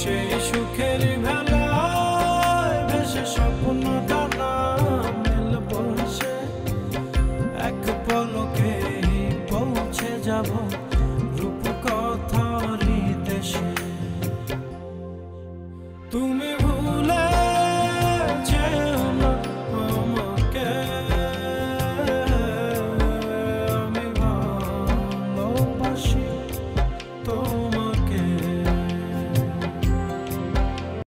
সেই সুখের ভেলায় ভেসে স্বপ্ন ডানা মেলব সে, এক পলকে পৌঁছে যাব রূপকথার দেশে। তুমি